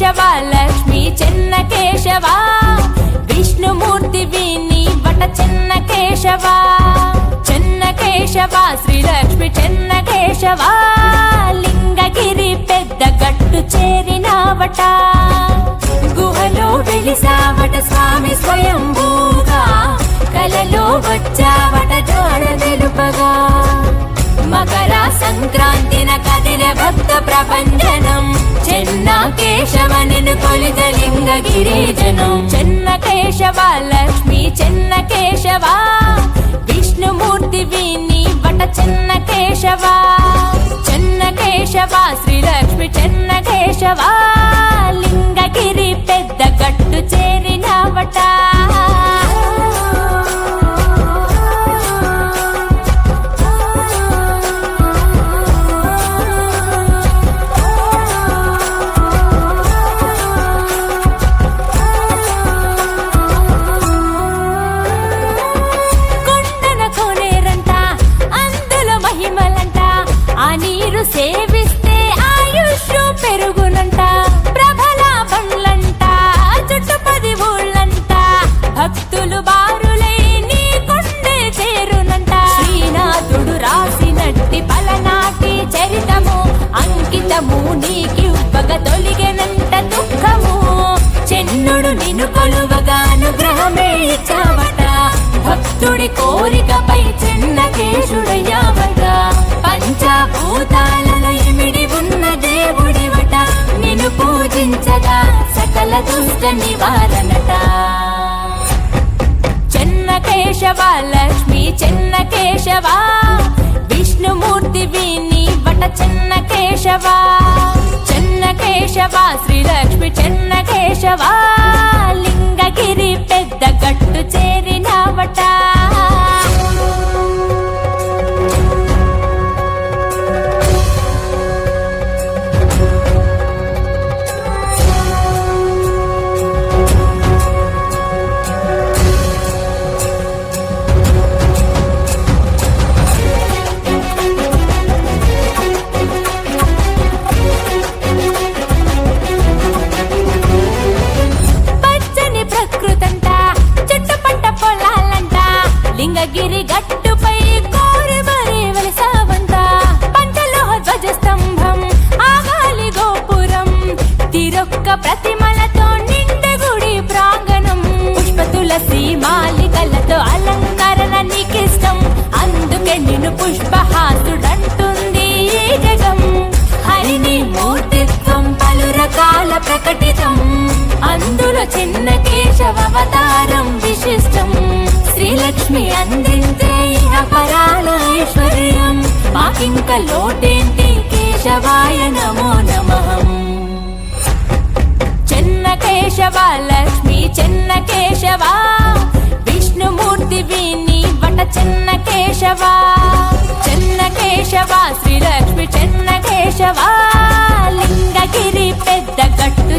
కేశవ లక్ష్మీ చెన్న కేశవ విష్ణుమూర్తివి నీవట చెన్న కేశవ చెన్న కేశవ శ్రీలక్ష్మి చెన్న కేశవ లింగగిరి పెద్ద గట్టు చేరినావట గుహలో వెలిసావట స్వామి స్వయంభూగా కలలో వచ్చావట జాడ తెలుపగా మకర సంక్రాంతిన కదిన భక్త ప్రపంచనం చెన్న కేశవనను కొలిత లింగగిరిజనం చెన్న కేశవ లక్ష్మీ చెన్న కేశవ విష్ణుమూర్తివి నీవట చెన్న కేశవ చెన్న కేశవ శ్రీలక్ష్మి చెన్న కేశవ లింగగిరి పెద్ద గట్టు చేరినావట సేవిస్తే ఆయుష్ పెరుగునంట ప్రభల బండ్లంట చుట్టుపది ఊళ్ళంట భక్తులు బారులై నీ కొండే చేరునంట శ్రీనాథుడు రాసినట్టి పలనాటి చరితము అంకితము నీకివ్వగ తొలిగెనంట దుఃఖము చెన్నుడు నిన్ను కొలువగా అనుగ్రహమే ఇచ్చావట భక్తుడి కోరికపై చెన్న కేశుడయ్యావట పంచభూతాలలో ఇమిడి ఉన్న దేవుడివట నిన్ను పూజించగా సకల దుష్ట నివారణట చెన్న కేశవ లక్ష్మీ చెన్న కేశవ విష్ణుమూర్తివి నీవట చెన్న కేశవ చెన్న కేశవ శ్రీలక్ష్మి చెన్న కేశవ లింగగిరి పెద్ద గట్టు చేరినావట లింగగిరి గట్టుపై కోరి మరి వెలిసావంత పంచలోహ ధ్వజస్తంభం ఆగాలి గోపురం తిరొక్క ప్రతిమలతో నిండు గుడి ప్రాంగణం పుష్ప తులసి మాలికలతో అలంకరణ నీకిష్టం అందుకే నిన్ను పుష్పహాసుడంటుంది ఈ జగం హరిని మూర్తిత్వం పలు రకాల ప్రకటితం అందులో చిన్న కేశవ అవతారం విశిష్టం శ్రీలక్ష్మి అందించే పరాల ఐశ్వర్యం మాకింక లోటేంటి కేశవాయ నమో నమః చెన్న కేశవ లక్ష్మీ చెన్న కేశవ విష్ణుమూర్తివి నీవట చెన్న కేశవ చెన్న కేశవ శ్రీలక్ష్మి చెన్న కేశవ లింగగిరి పెద్ద గట్టు